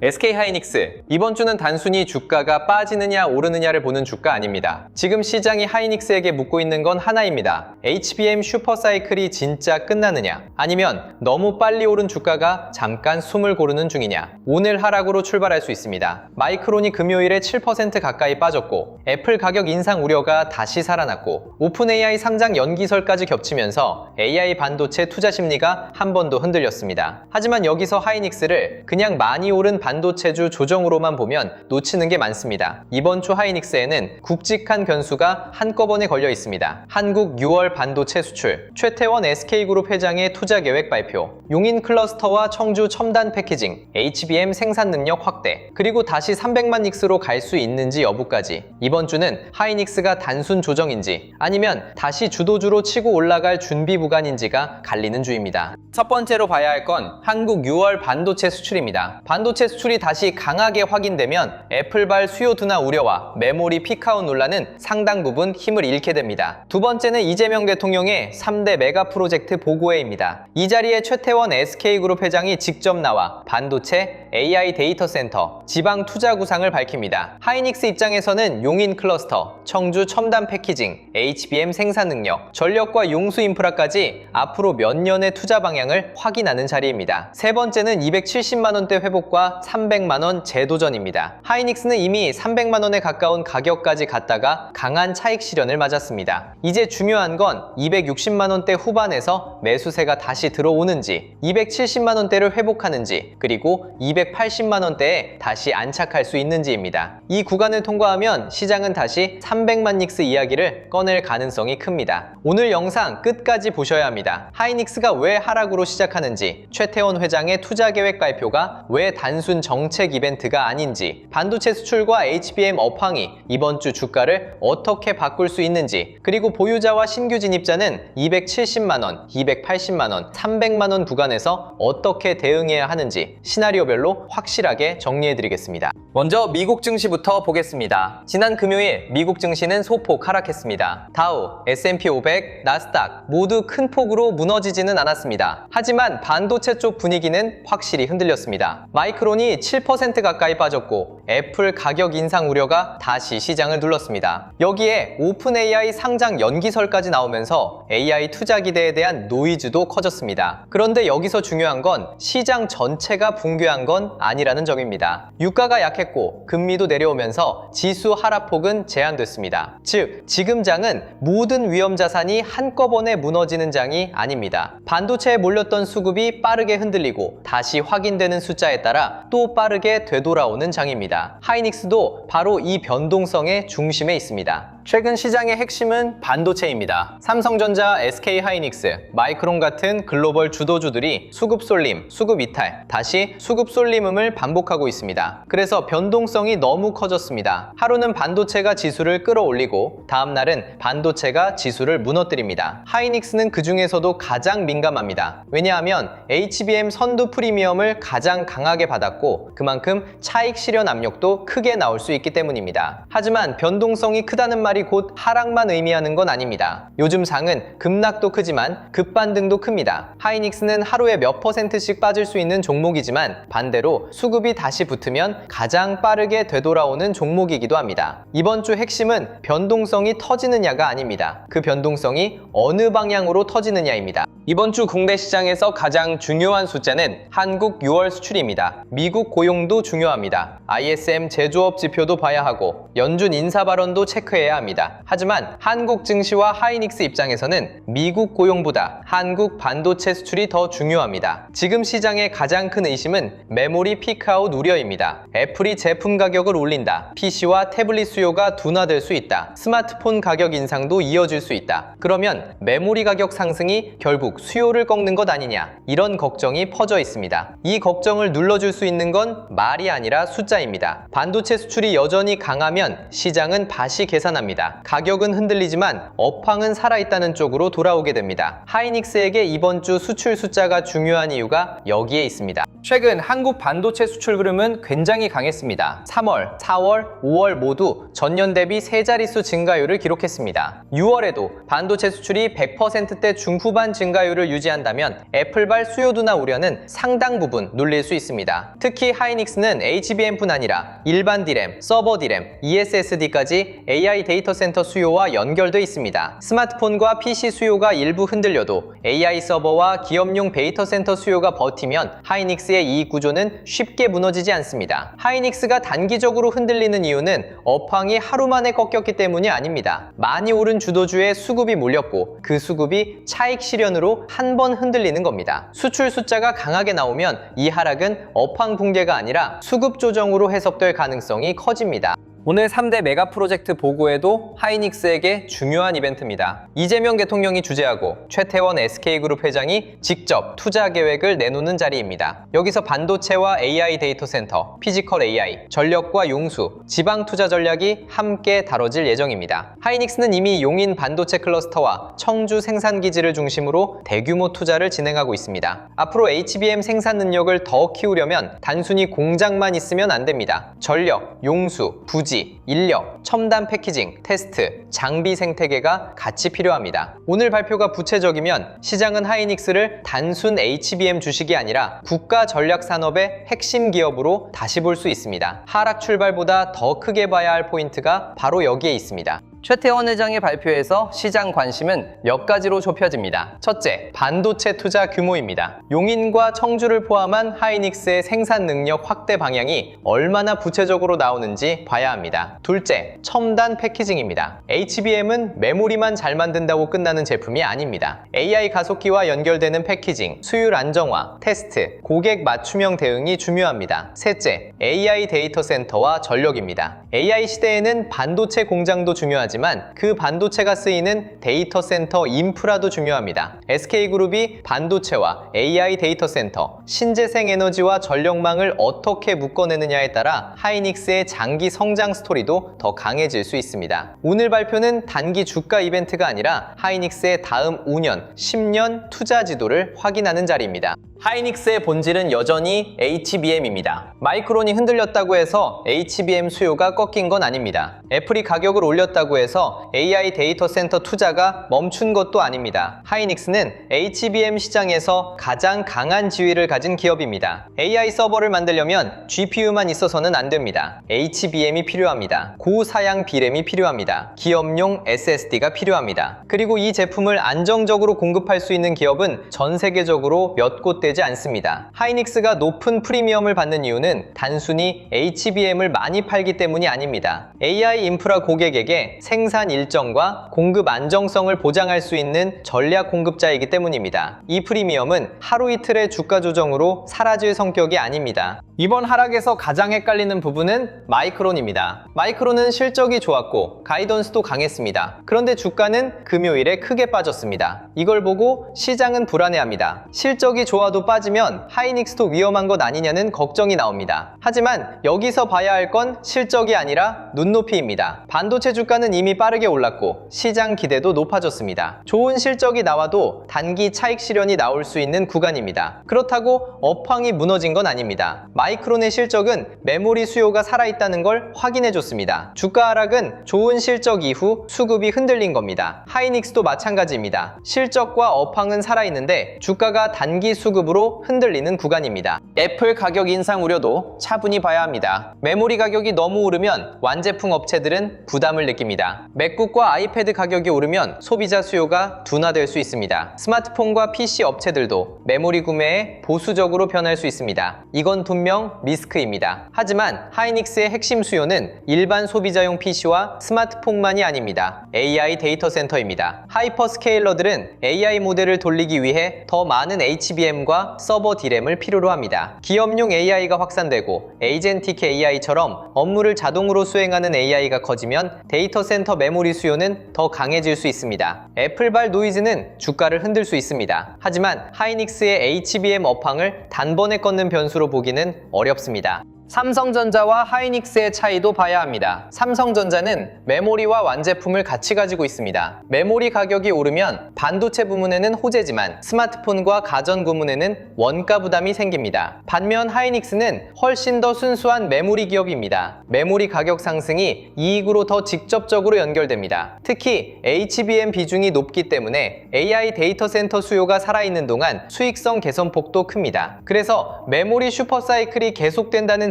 SK하이닉스, 이번 주는 단순히 주가가 빠지느냐 오르느냐를 보는 주가 아닙니다. 지금 시장이 하이닉스에게 묻고 있는 건 하나입니다. HBM 슈퍼사이클이 진짜 끝나느냐, 아니면 너무 빨리 오른 주가가 잠깐 숨을 고르는 중이냐. 오늘 하락으로 출발할 수 있습니다. 마이크론이 금요일에 7% 가까이 빠졌고, 애플 가격 인상 우려가 다시 살아났고, 오픈AI 상장 연기설까지 겹치면서 AI 반도체 투자 심리가 한 번 더 흔들렸습니다. 하지만 여기서 하이닉스를 그냥 많이 오른 반도체주 조정으로만 보면 놓치는 게 많습니다. 이번 주 하이닉스에는 굵직한 변수가 한꺼번에 걸려 있습니다. 한국 6월 반도체 수출, 최태원 SK그룹 회장의 투자 계획 발표, 용인 클러스터와 청주 첨단 패키징, HBM 생산 능력 확대, 그리고 다시 300만 닉스로 갈 수 있는지 여부까지. 이번 주는 하이닉스가 단순 조정인지 아니면 다시 주도주로 치고 올라갈 준비 구간인지가 갈리는 주입니다. 첫 번째로 봐야 할 건 한국 6월 반도체 수출입니다. 반도체 수출이 다시 강하게 확인되면 애플발 수요 둔화 우려와 메모리 피크아웃 논란은 상당 부분 힘을 잃게 됩니다. 두 번째는 이재명 대통령의 3대 메가 프로젝트 보고회입니다. 이 자리에 최태원 SK그룹 회장이 직접 나와 반도체, AI 데이터 센터, 지방 투자 구상을 밝힙니다. 하이닉스 입장에서는 용인 클러스터, 청주 첨단 패키징, HBM 생산 능력, 전력과 용수 인프라까지 앞으로 몇 년의 투자 방향을 확인하는 자리입니다. 세 번째는 270만원대 회복과 300만원 재도전입니다. 하이닉스는 이미 300만원에 가까운 가격까지 갔다가 강한 차익 실현을 맞았습니다. 이제 중요한 건 260만원대 후반에서 매수세가 다시 들어오는지, 270만원대를 회복하는지, 그리고 280만원대에 다시 안착할 수 있는지입니다. 이 구간을 통과하면 시장은 다시 300만 닉스 이야기를 꺼낼 가능성이 큽니다. 오늘 영상 끝까지 보셔야 합니다. 하이닉스가 왜 하락으로 시작하는지, 최태원 회장의 투자 계획 발표가 왜 단순 정책 이벤트가 아닌지, 반도체 수출과 HBM 업황이 이번 주 주가를 어떻게 바꿀 수 있는지, 그리고 보유자와 신규 진입자는 270만원, 280만원, 300만원 구간에서 어떻게 대응해야 하는지 시나리오별로 확실하게 정리해드리겠습니다. 먼저 미국 증시부터 보겠습니다. 지난 금요일 미국 증시는 소폭 하락했습니다. 다우, S&P 500, 나스닥 모두 큰 폭으로 무너지지는 않았습니다. 하지만 반도체 쪽 분위기는 확실히 흔들렸습니다. 마이크론이 7% 가까이 빠졌고 애플 가격 인상 우려가 다시 시장을 눌렀습니다. 여기에 오픈AI 상장 연기설까지 나오면서 AI 투자 기대에 대한 노이즈도 커졌습니다. 그런데 여기서 중요한 건 시장 전체가 붕괴한 건 아니라는 점입니다. 유가가 약했고 금리도 내려오면서 지수 하락폭은 제한됐습니다. 즉, 지금 장은 모든 위험 자산이 한꺼번에 무너지는 장이 아닙니다. 반도체에 몰렸던 수급이 빠르게 흔들리고 다시 확인되는 숫자에 따라 또 빠르게 되돌아오는 장입니다. 하이닉스도 바로 이 변동성의 중심에 있습니다. 최근 시장의 핵심은 반도체입니다. 삼성전자, SK하이닉스, 마이크론 같은 글로벌 주도주들이 수급 쏠림, 수급 이탈, 다시 수급 쏠림음을 반복하고 있습니다. 그래서 변동성이 너무 커졌습니다. 하루는 반도체가 지수를 끌어올리고 다음날은 반도체가 지수를 무너뜨립니다. 하이닉스는 그 중에서도 가장 민감합니다. 왜냐하면 HBM 선두 프리미엄을 가장 강하게 받았고 그만큼 차익 실현 압력도 크게 나올 수 있기 때문입니다. 하지만 변동성이 크다는 말이 곧 하락만 의미하는 건 아닙니다. 요즘 상은 급락도 크지만 급반등도 큽니다. 하이닉스는 하루에 몇 %씩 빠질 수 있는 종목이지만 반대로 수급이 다시 붙으면 가장 빠르게 되돌아오는 종목이기도 합니다. 이번 주 핵심은 변동성이 터지느냐가 아닙니다. 그 변동성이 어느 방향으로 터지느냐입니다. 이번 주 국내 시장에서 가장 중요한 숫자는 한국 6월 수출입니다. 미국 고용도 중요합니다. ISM 제조업 지표도 봐야 하고 연준 인사 발언도 체크해야 합니다. 하지만 한국 증시와 하이닉스 입장에서는 미국 고용보다 한국 반도체 수출이 더 중요합니다. 지금 시장의 가장 큰 의심은 메모리 피크아웃 우려입니다. 애플이 제품 가격을 올린다. PC와 태블릿 수요가 둔화될 수 있다. 스마트폰 가격 인상도 이어질 수 있다. 그러면 메모리 가격 상승이 결국 수요를 꺾는 것 아니냐, 이런 걱정이 퍼져 있습니다. 이 걱정을 눌러줄 수 있는 건 말이 아니라 숫자입니다. 반도체 수출이 여전히 강하면 시장은 다시 계산합니다. 가격은 흔들리지만 업황은 살아있다는 쪽으로 돌아오게 됩니다. 하이닉스에게 이번 주 수출 숫자가 중요한 이유가 여기에 있습니다. 최근 한국 반도체 수출 흐름은 굉장히 강했습니다. 3월, 4월, 5월 모두 전년 대비 세 자릿수 증가율을 기록했습니다. 6월에도 반도체 수출이 100%대 중후반 증가율 주가율을 유지한다면 애플발 수요도나 우려는 상당 부분 눌릴 수 있습니다. 특히 하이닉스는 HBM뿐 아니라 일반 D램, 서버 D램, ESSD까지 AI 데이터 센터 수요와 연결돼 있습니다. 스마트폰과 PC 수요가 일부 흔들려도 AI 서버와 기업용 데이터 센터 수요가 버티면 하이닉스의 이익 구조는 쉽게 무너지지 않습니다. 하이닉스가 단기적으로 흔들리는 이유는 업황이 하루 만에 꺾였기 때문이 아닙니다. 많이 오른 주도주에 수급이 몰렸고 그 수급이 차익 실현으로 한 번 흔들리는 겁니다. 수출 숫자가 강하게 나오면 이 하락은 업황 붕괴가 아니라 수급 조정으로 해석될 가능성이 커집니다. 오늘 3대 메가 프로젝트 보고에도 하이닉스에게 중요한 이벤트입니다. 이재명 대통령이 주재하고 최태원 SK그룹 회장이 직접 투자 계획을 내놓는 자리입니다. 여기서 반도체와 AI 데이터 센터, 피지컬 AI, 전력과 용수, 지방 투자 전략이 함께 다뤄질 예정입니다. 하이닉스는 이미 용인 반도체 클러스터와 청주 생산기지를 중심으로 대규모 투자를 진행하고 있습니다. 앞으로 HBM 생산 능력을 더 키우려면 단순히 공장만 있으면 안 됩니다. 전력, 용수, 부지, 인력, 첨단 패키징, 테스트, 장비 생태계가 같이 필요합니다. 오늘 발표가 구체적이면 시장은 하이닉스를 단순 HBM 주식이 아니라 국가 전략 산업의 핵심 기업으로 다시 볼 수 있습니다. 하락 출발보다 더 크게 봐야 할 포인트가 바로 여기에 있습니다. 최태원 회장의 발표에서 시장 관심은 몇 가지로 좁혀집니다. 첫째, 반도체 투자 규모입니다. 용인과 청주를 포함한 하이닉스의 생산 능력 확대 방향이 얼마나 구체적으로 나오는지 봐야 합니다. 둘째, 첨단 패키징입니다. HBM은 메모리만 잘 만든다고 끝나는 제품이 아닙니다. AI 가속기와 연결되는 패키징, 수율 안정화, 테스트, 고객 맞춤형 대응이 중요합니다. 셋째, AI 데이터 센터와 전력입니다. AI 시대에는 반도체 공장도 중요하지만 그 반도체가 쓰이는 데이터 센터 인프라도 중요합니다. SK그룹이 반도체와 AI 데이터 센터, 신재생 에너지와 전력망을 어떻게 묶어내느냐에 따라 하이닉스의 장기 성장 스토리도 더 강해질 수 있습니다. 오늘 발표는 단기 주가 이벤트가 아니라 하이닉스의 다음 5년, 10년 투자 지도를 확인하는 자리입니다. 하이닉스의 본질은 여전히 HBM입니다. 마이크론이 흔들렸다고 해서 HBM 수요가 꺾인 건 아닙니다. 애플이 가격을 올렸다고 해서 AI 데이터 센터 투자가 멈춘 것도 아닙니다. 하이닉스는 HBM 시장에서 가장 강한 지위를 가진 기업입니다. AI 서버를 만들려면 GPU만 있어서는 안 됩니다. HBM이 필요합니다. 고사양 B램이 필요합니다. 기업용 SSD가 필요합니다. 그리고 이 제품을 안정적으로 공급할 수 있는 기업은 전 세계적으로 몇 곳 되지 않습니다. 하이닉스가 높은 프리미엄을 받는 이유는 단순히 HBM을 많이 팔기 때문이 아닙니다. AI 인프라 고객에게 생산 일정과 공급 안정성을 보장할 수 있는 전략 공급자이기 때문입니다. 이 프리미엄은 하루 이틀의 주가 조정으로 사라질 성격이 아닙니다. 이번 하락에서 가장 헷갈리는 부분은 마이크론입니다. 마이크론은 실적이 좋았고 가이던스도 강했습니다. 그런데 주가는 금요일에 크게 빠졌습니다. 이걸 보고 시장은 불안해합니다. 실적이 좋아도 빠지면 하이닉스도 위험한 것 아니냐는 걱정이 나옵니다. 하지만 여기서 봐야 할 건 실적이 아니라 눈높이입니다. 반도체 주가는 이미 빠르게 올랐고 시장 기대도 높아졌습니다. 좋은 실적이 나와도 단기 차익 실현이 나올 수 있는 구간입니다. 그렇다고 업황이 무너진 건 아닙니다. 마이크론의 실적은 메모리 수요가 살아있다는 걸 확인해줬습니다. 주가 하락은 좋은 실적 이후 수급이 흔들린 겁니다. 하이닉스도 마찬가지입니다. 실적과 업황은 살아있는데 주가가 단기 수급으로 흔들리는 구간입니다. 애플 가격 인상 우려도 차분히 봐야 합니다. 메모리 가격이 너무 오르면 완제품 업체들은 부담을 느낍니다. 맥북과 아이패드 가격이 오르면 소비자 수요가 둔화될 수 있습니다. 스마트폰과 PC 업체들도 메모리 구매에 보수적으로 변할 수 있습니다. 이건 분명 리스크입니다. 하지만 하이닉스의 핵심 수요는 일반 소비자용 PC와 스마트폰만이 아닙니다. AI 데이터 센터입니다. 하이퍼스케일러들은 AI 모델을 돌리기 위해 더 많은 HBM과 서버 D램을 필요로 합니다. 기업용 AI가 확산되고 에이젠틱 AI처럼 업무를 자동으로 수행하는 AI가 커지면 데이터 센터 메모리 수요는 더 강해질 수 있습니다. 애플발 노이즈는 주가를 흔들 수 있습니다. 하지만 하이닉스의 HBM 업황을 단번에 꺾는 변수로 보기는 어렵습니다. 삼성전자와 하이닉스의 차이도 봐야 합니다. 삼성전자는 메모리와 완제품을 같이 가지고 있습니다. 메모리 가격이 오르면 반도체 부문에는 호재지만 스마트폰과 가전 부문에는 원가 부담이 생깁니다. 반면 하이닉스는 훨씬 더 순수한 메모리 기업입니다. 메모리 가격 상승이 이익으로 더 직접적으로 연결됩니다. 특히 HBM 비중이 높기 때문에 AI 데이터 센터 수요가 살아있는 동안 수익성 개선폭도 큽니다. 그래서 메모리 슈퍼사이클이 계속된다는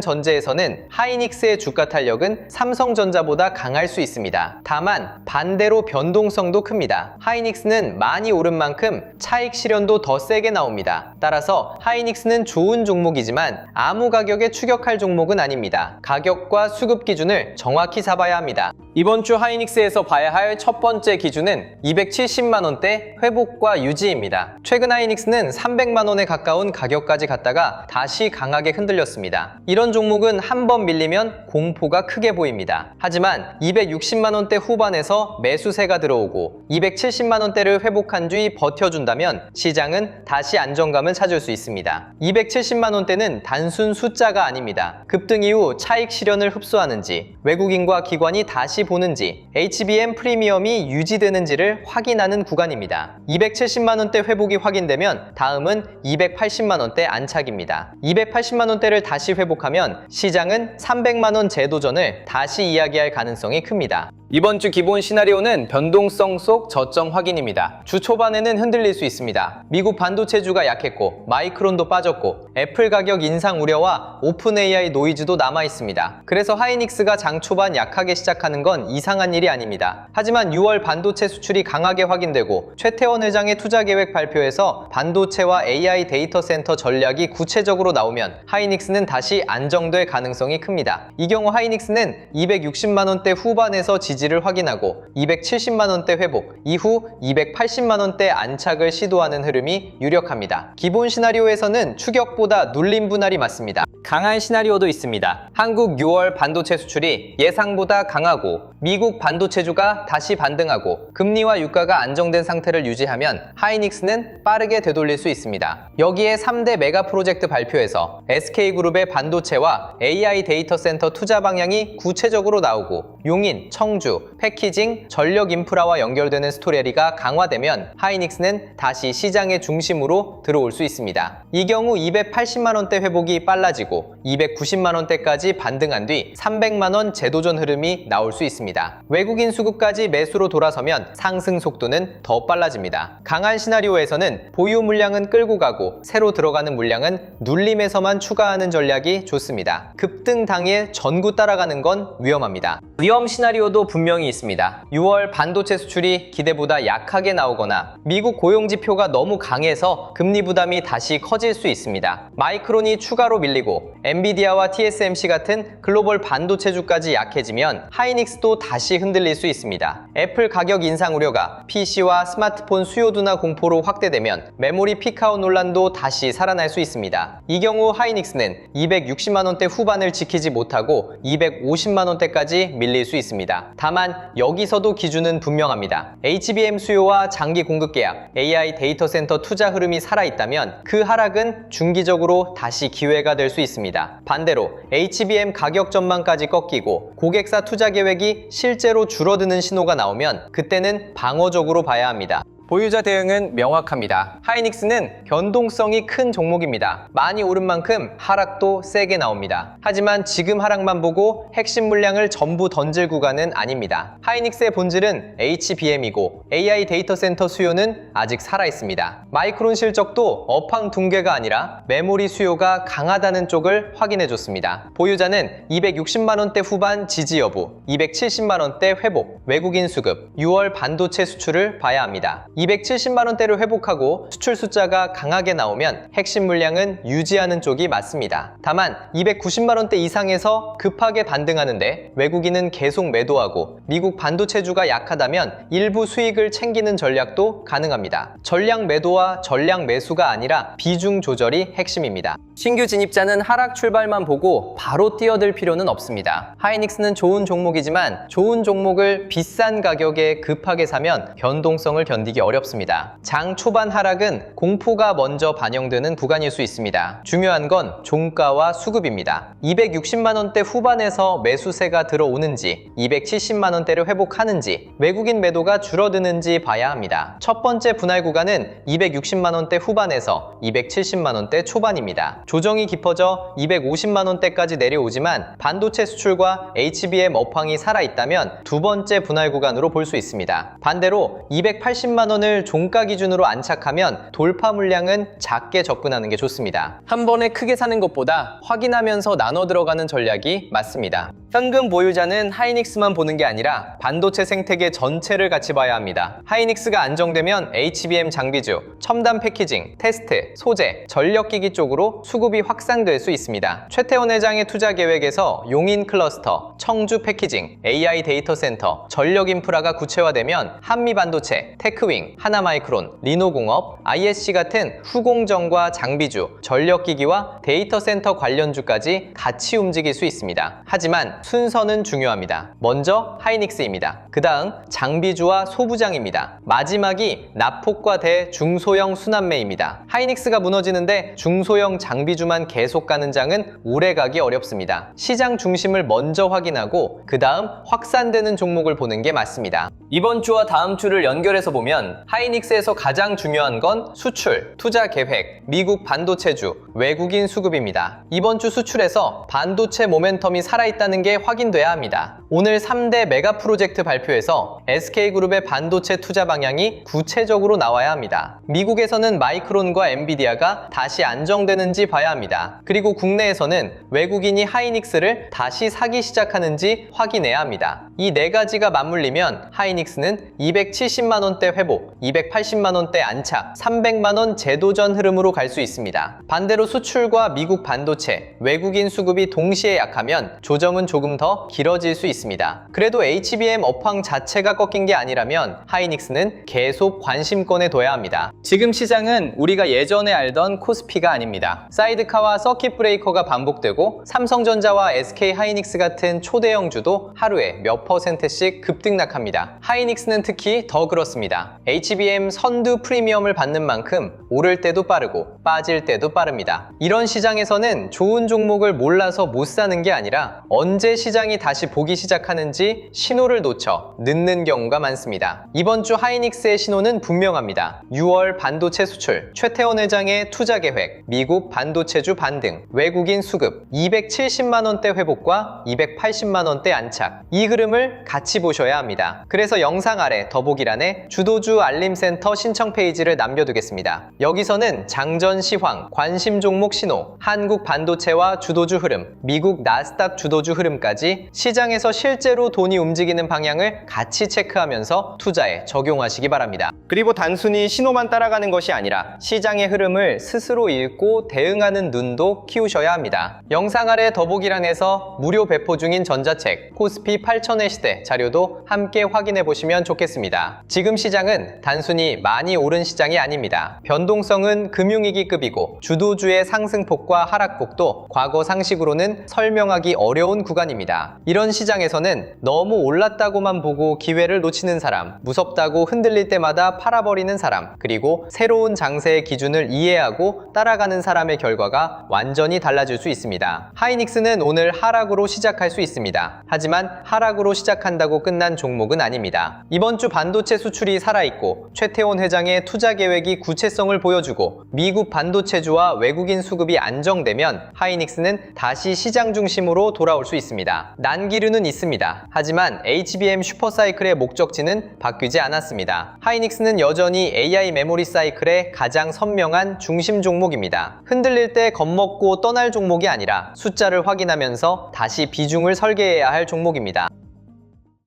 전제에서는 하이닉스의 주가 탄력은 삼성전자보다 강할 수 있습니다. 다만 반대로 변동성도 큽니다. 하이닉스는 많이 오른 만큼 차익 실현도 더 세게 나옵니다. 따라서 하이닉스는 좋은 종목이지만 아무 가격에 추격할 종목은 아닙니다. 가격과 수급 기준을 정확히 잡아야 합니다. 이번 주 하이닉스에서 봐야 할 첫 번째 기준은 270만 원대 회복과 유지입니다. 최근 하이닉스는 300만 원에 가까운 가격까지 갔다가 다시 강하게 흔들렸습니다. 이런 종목은 한 번 밀리면 공포가 크게 보입니다. 하지만 260만 원대 후반에서 매수세가 들어오고 270만 원대를 회복한 뒤 버텨준다면 시장은 다시 안정감을 찾을 수 있습니다. 270만 원대는 단순 숫자가 아닙니다. 급등 이후 차익 실현을 흡수하는지, 외국인과 기관이 다시 보는지, HBM 프리미엄이 유지되는지를 확인하는 구간입니다. 270만 원대 회복이 확인되면 다음은 280만 원대 안착입니다. 280만 원대를 다시 회복하면 시장은 300만 원 재도전을 다시 이야기할 가능성이 큽니다. 이번 주 기본 시나리오는 변동성 속 저점 확인입니다. 주 초반에는 흔들릴 수 있습니다. 미국 반도체주가 약했고 마이크론도 빠졌고 애플 가격 인상 우려와 오픈 AI 노이즈도 남아 있습니다. 그래서 하이닉스가 장 초반 약하게 시작하는 건 이상한 일이 아닙니다. 하지만 6월 반도체 수출이 강하게 확인되고 최태원 회장의 투자 계획 발표에서 반도체와 AI 데이터 센터 전략이 구체적으로 나오면 하이닉스는 다시 안정될 가능성이 큽니다. 이 경우 하이닉스는 260만 원대 후반에서 지지를 확인하고 270만 원대 회복, 이후 280만 원대 안착을 시도하는 흐름이 유력합니다. 기본 시나리오에서는 추격보다 눌림 분할이 맞습니다. 강한 시나리오도 있습니다. 한국 6월 반도체 수출이 예상보다 강하고 미국 반도체주가 다시 반등하고 금리와 유가가 안정된 상태를 유지하면 하이닉스는 빠르게 되돌릴 수 있습니다. 여기에 3대 메가 프로젝트 발표에서 SK그룹의 반도체와 AI 데이터 센터 투자 방향이 구체적으로 나오고 용인, 청주, 패키징, 전력 인프라와 연결되는 스토리가 강화되면 하이닉스는 다시 시장의 중심으로 들어올 수 있습니다. 이 경우 280만 원대 회복이 빨라지고 290만 원대까지 반등한 뒤 300만 원 재도전 흐름이 나올 수 있습니다. 외국인 수급까지 매수로 돌아서면 상승 속도는 더 빨라집니다. 강한 시나리오에서는 보유 물량은 끌고 가고 새로 들어가는 물량은 눌림에서만 추가하는 전략이 좋습니다. 급등 당일 전구 따라가는 건 위험합니다. 위험 시나리오도 분명히 있습니다. 6월 반도체 수출이 기대보다 약하게 나오거나 미국 고용 지표가 너무 강해서 금리 부담이 다시 커질 수 있습니다. 마이크론이 추가로 밀리고 엔비디아와 TSMC 같은 글로벌 반도체주까지 약해지면 하이닉스도 다시 흔들릴 수 있습니다. 애플 가격 인상 우려가 PC와 스마트폰 수요 둔화 공포로 확대되면 메모리 피크아웃 논란도 다시 살아날 수 있습니다. 이 경우 하이닉스는 260만 원대 후반을 지키지 못하고 250만 원대까지 밀릴 수 있습니다. 다만 여기서도 기준은 분명합니다. HBM 수요와 장기 공급 계약, AI 데이터 센터 투자 흐름이 살아있다면 그 하락은 중기적으로 다시 기회가 될 수 있습니다. 반대로 HBM 가격 전망까지 꺾이고 고객사 투자 계획이 실제로 줄어드는 신호가 나오면 그때는 방어적으로 봐야 합니다. 보유자 대응은 명확합니다. 하이닉스는 변동성이 큰 종목입니다. 많이 오른 만큼 하락도 세게 나옵니다. 하지만 지금 하락만 보고 핵심 물량을 전부 던질 구간은 아닙니다. 하이닉스의 본질은 HBM이고 AI 데이터 센터 수요는 아직 살아있습니다. 마이크론 실적도 업황 붕괴가 아니라 메모리 수요가 강하다는 쪽을 확인해줬습니다. 보유자는 260만 원대 후반 지지 여부, 270만 원대 회복, 외국인 수급, 6월 반도체 수출을 봐야 합니다. 270만 원대를 회복하고 수출 숫자가 강하게 나오면 핵심 물량은 유지하는 쪽이 맞습니다. 다만 290만 원대 이상에서 급하게 반등하는데 외국인은 계속 매도하고 미국 반도체주가 약하다면 일부 수익을 챙기는 전략도 가능합니다. 전량 매도와 전량 매수가 아니라 비중 조절이 핵심입니다. 신규 진입자는 하락 출발만 보고 바로 뛰어들 필요는 없습니다. 하이닉스는 좋은 종목이지만 좋은 종목을 비싼 가격에 급하게 사면 변동성을 견디기 어렵습니다. 장 초반 하락은 공포가 먼저 반영되는 구간일 수 있습니다. 중요한 건 종가와 수급입니다. 260만 원대 후반에서 매수세가 들어오는지 270만 원대를 회복하는지 외국인 매도가 줄어드는지 봐야 합니다. 첫 번째 분할 구간은 260만 원대 후반에서 270만 원대 초반입니다. 조정이 깊어져 250만 원대까지 내려오지만 반도체 수출과 HBM 업황이 살아있다면 두 번째 분할 구간으로 볼 수 있습니다. 반대로 280만 원을 종가 기준으로 안착하면 돌파 물량은 작게 접근하는 게 좋습니다. 한 번에 크게 사는 것보다 확인하면서 나눠 들어가는 전략이 맞습니다. 현금 보유자는 하이닉스만 보는 게 아니라 반도체 생태계 전체를 같이 봐야 합니다. 하이닉스가 안정되면 HBM 장비주, 첨단 패키징, 테스트, 소재, 전력기기 쪽으로 수급이 확산될 수 있습니다. 최태원 회장의 투자 계획에서 용인 클러스터, 청주 패키징, AI 데이터 센터, 전력 인프라가 구체화되면 한미 반도체, 테크윙, 하나마이크론, 리노공업, ISC 같은 후공정과 장비주, 전력기기와 데이터 센터 관련주까지 같이 움직일 수 있습니다. 하지만 순서는 중요합니다. 먼저 하이닉스입니다. 그 다음 장비주와 소부장입니다. 마지막이 납폭과 대중소형 순환매입니다. 하이닉스가 무너지는데 중소형 장비주만 계속 가는 장은 오래 가기 어렵습니다. 시장 중심을 먼저 확인하고 그 다음 확산되는 종목을 보는 게 맞습니다. 이번 주와 다음 주를 연결해서 보면 하이닉스에서 가장 중요한 건 수출, 투자 계획, 미국 반도체주, 외국인 수급입니다. 이번 주 수출에서 반도체 모멘텀이 살아있다는 게 확인돼야 합니다. 오늘 3대 메가 프로젝트 발표에서 SK그룹의 반도체 투자 방향이 구체적으로 나와야 합니다. 미국에서는 마이크론과 엔비디아가 다시 안정되는지 봐야 합니다. 그리고 국내에서는 외국인이 하이닉스를 다시 사기 시작하는지 확인해야 합니다. 이 네 가지가 맞물리면 하이닉스는 270만 원대 회복, 280만 원대 안착, 300만 원 재도전 흐름으로 갈 수 있습니다. 반대로 수출과 미국 반도체, 외국인 수급이 동시에 약하면 조정은 조금 더 길어질 수 있습니다. 그래도 HBM 업황 자체가 꺾인 게 아니라면 하이닉스는 계속 관심권에 둬야 합니다. 지금 시장은 우리가 예전에 알던 코스피가 아닙니다. 사이드카와 서킷 브레이커가 반복되고 삼성전자와 SK 하이닉스 같은 초대형주도 하루에 몇 %씩 급등락합니다. 하이닉스는 특히 더 그렇습니다. HBM 선두 프리미엄을 받는 만큼 오를 때도 빠르고 빠질 때도 빠릅니다. 이런 시장에서는 좋은 종목을 몰라서 못 사는 게 아니라 언제 시장이 다시 보기 시작하는지 신호를 놓쳐 늦는 경우가 많습니다. 이번 주 하이닉스의 신호는 분명합니다. 6월 반도체 수출, 최태원 회장의 투자 계획, 미국 반도체주 반등, 외국인 수급, 270만 원대 회복과 280만 원대 안착, 이 흐름을 같이 보셔야 합니다. 그래서 영상 아래 더보기란에 주도주 알림센터 신청 페이지를 남겨두겠습니다. 여기서는 장전 시황, 관심 종목 신호, 한국 반도체와 주도주 흐름, 미국 나스닥 주도주 흐름까지 시장에서 실제로 돈이 움직이는 방향을 같이 체크하면서 투자에 적용하시기 바랍니다. 그리고 단순히 신호만 따라가는 것이 아니라 시장의 흐름을 스스로 읽고 대응하는 눈도 키우셔야 합니다. 영상 아래 더보기란에서 무료 배포 중인 전자책 코스피 8000의 시대 자료도 함께 확인해 보시면 좋겠습니다. 지금 시장은 단순히 많이 오른 시장이 아닙니다. 변동성은 금융위기급이고 주도주의 상승폭과 하락폭도 과거 상식으로는 설명하기 어려운 구간입니다. 이런 시장에서는 너무 올랐다고만 보고 기회를 놓치는 사람, 무섭다고 흔들릴 때마다 팔아버리는 사람, 그리고 새로운 장세의 기준을 이해하고 따라가는 사람의 결과가 완전히 달라질 수 있습니다. 하이닉스는 오늘 하락으로 시작할 수 있습니다. 하지만 하락으로 시작한다고 끝난 종목은 아닙니다. 이번 주 반도체 수출이 살아있고 최태원 회장의 투자 계획이 구체성을 보여주고 미국 반도체주와 외국인 수급이 안정되면 하이닉스는 다시 시장 중심으로 돌아올 수 있습니다. 난기류는 있습니다. 하지만 HBM 슈퍼사이클의 목적지는 바뀌지 않았습니다. 하이닉스는 여전히 AI 메모리 사이클의 가장 선명한 중심 종목입니다. 흔들릴 때 겁먹고 떠날 종목이 아니라 숫자를 확인하면서 다시 비중을 설계해야 할 종목입니다.